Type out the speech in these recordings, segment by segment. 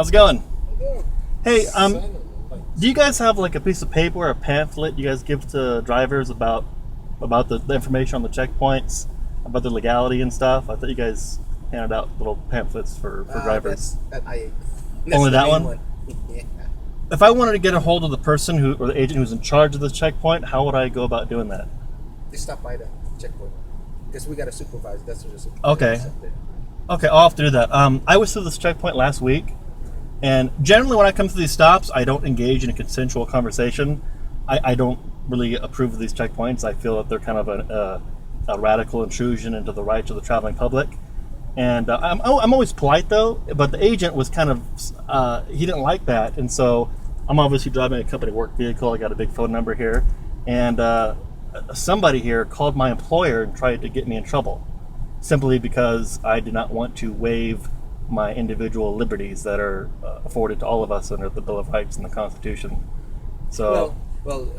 How's it going? Good. Hey, do you guys have like a piece of paper or a pamphlet you guys give to drivers about the information on the checkpoints, about the legality and stuff? I thought you guys handed out little pamphlets for drivers. That's Only the that main one? Yeah. If I wanted to get a hold of the person or the agent who's in charge of this checkpoint, how would I go about doing that? They stop by the checkpoint because we got a supervisor. That's what the supervisor Okay. is up there. Okay, I'll have to do that. I was through this checkpoint last week, and generally when I come to these stops, I don't engage in a consensual conversation. I don't really approve of these checkpoints. I feel that they're kind of a radical intrusion into the rights of the traveling public. And I'm always polite though, but the agent was kind of, he didn't like that. And so I'm obviously driving a company work vehicle. I got a big phone number here. And somebody here called my employer and tried to get me in trouble, simply because I did not want to waive my individual liberties that are afforded to all of us under the Bill of Rights and the Constitution. So, Well,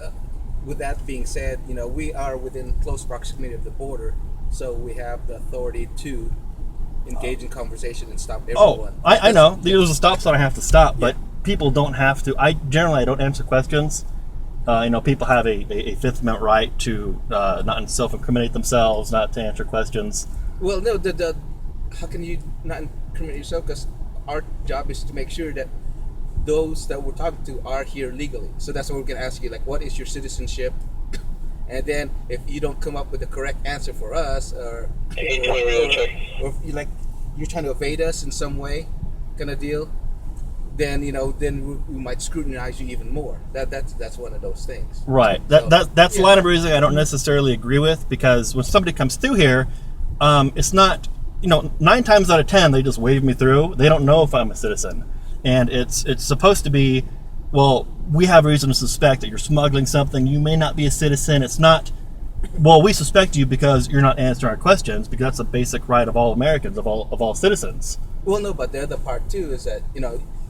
with that being said, we are within close proximity of the border, so we have the authority to engage in conversation and stop everyone. I know. There's a stop sign I have to stop, but people don't have to. I don't answer questions. People have a Fifth Amendment right to not self-incriminate themselves, not to answer questions. Well, no, how can you not incriminate yourself? Because our job is to make sure that those that we're talking to are here legally. So that's what we're going to ask you, like, what is your citizenship? And then if you don't come up with the correct answer for us, or if you're trying to evade us in some way, kind of deal, then we might scrutinize you even more. That's one of those things. Right. That's a line of reasoning I don't necessarily agree with, because when somebody comes through here, it's not, 9 times out of 10 they just wave me through. They don't know if I'm a citizen, and it's supposed to be, well, we have reason to suspect that you're smuggling something. You may not be a citizen. It's not, well, we suspect you because you're not answering our questions, because that's a basic right of all Americans, of all citizens. Well, no, but the other part too is that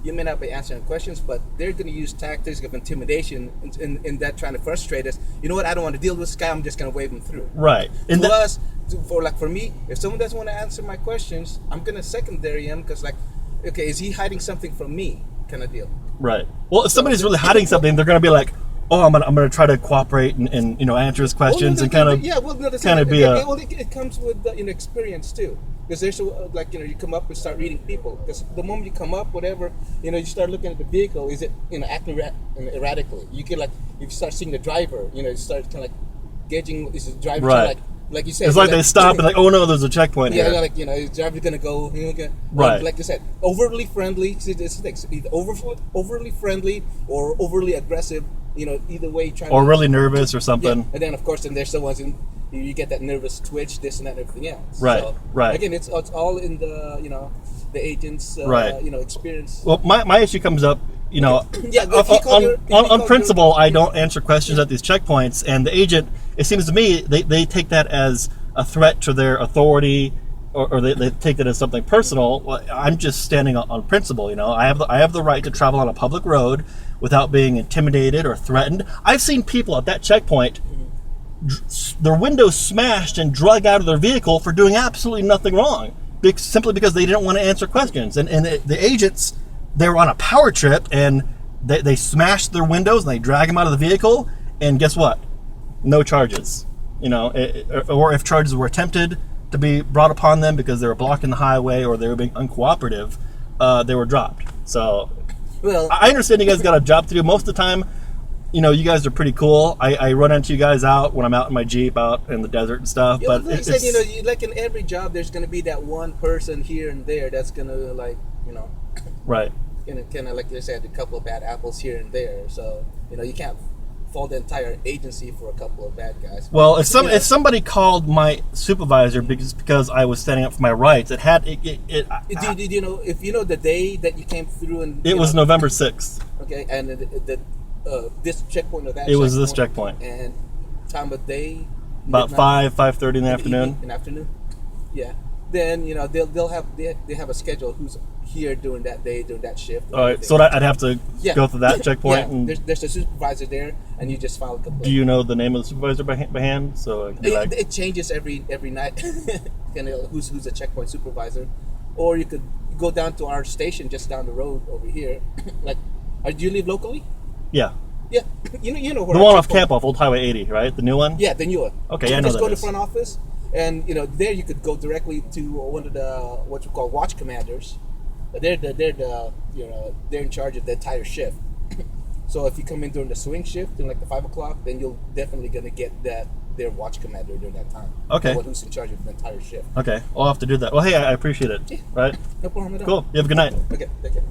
you may not be answering questions, but they're going to use tactics of intimidation in that, trying to frustrate us. You know what? I don't want to deal with this guy. I'm just going to wave him through. Right. And for me, if someone doesn't want to answer my questions, I'm going to secondary him, because okay, is he hiding something from me? Kind of deal. Right. Well, if somebody's really hiding something, they're going to be like, oh, I'm gonna try to cooperate and answer his questions and kind of be it comes with experience too. Because there's you come up and start reading people. Because the moment you come up, whatever, you start looking at the vehicle. Is it acting erratically? You can if you start seeing the driver, you start kind of gauging, is the driver right. Like you said, it's like they stop and oh no, there's a checkpoint here. Yeah, the driver's gonna go. Right. Like you said, overly friendly. See, this thing, either overly friendly or overly aggressive. Either way, really nervous or something. Yeah. And then of course, there's the ones you get that nervous twitch, this and that, and everything else. Right. So, right. Again, it's all in the the agent's experience. Well, my issue comes up. On principle, I don't answer questions at these checkpoints, and the agent, it seems to me, they take that as a threat to their authority, or they take that as something personal. Well, I'm just standing on principle. I have the right to travel on a public road without being intimidated or threatened. I've seen people at that checkpoint, their windows smashed and drug out of their vehicle for doing absolutely nothing wrong, simply because they didn't want to answer questions, and the agents, they were on a power trip, and they smashed their windows and they drag them out of the vehicle, and guess what? No charges. Or if charges were attempted to be brought upon them because they were blocking the highway or they were being uncooperative, they were dropped. So, well, I understand you guys got a job to do. Most of the time, you guys are pretty cool. I run into you guys out when I'm out in my Jeep out in the desert and stuff. Yeah, but like I said, like in every job, there's going to be that one person here and there that's going to right. Kind of like they said, a couple of bad apples here and there. So you can't fault the entire agency for a couple of bad guys. Well, if somebody called my supervisor because I was standing up for my rights, it had it. Did if the day that you came through and it was November 6th. Okay, and this checkpoint or that. It was this checkpoint. And time of day. About 5:30 in the afternoon. In the afternoon. Yeah. Then they'll have a schedule who's here during that day, during that shift. All right, so I'd have to go through that checkpoint. Yeah, and there's a supervisor there, and you just file a complaint. Do you know the name of the supervisor by hand? So it changes every night. Who's a checkpoint supervisor? or you could go down to our station just down the road over here. Like, do you live locally? Yeah. Yeah, you know where The our one off checkpoint- Camp off Old Highway 80, right? The new one? Yeah, the new one. Okay, yeah, I know Just that go to is. front office, and there you could go directly to one of the what you call watch commanders. They're in charge of the entire shift. So if you come in during the swing shift, during like the 5 o'clock, then you're definitely gonna get their watch commander during that time. Okay. The one who's in charge of the entire shift. Okay, I'll have to do that. Well, hey, I appreciate it. Yeah. Right? No problem at all. Cool. You have a good night. Okay, take care.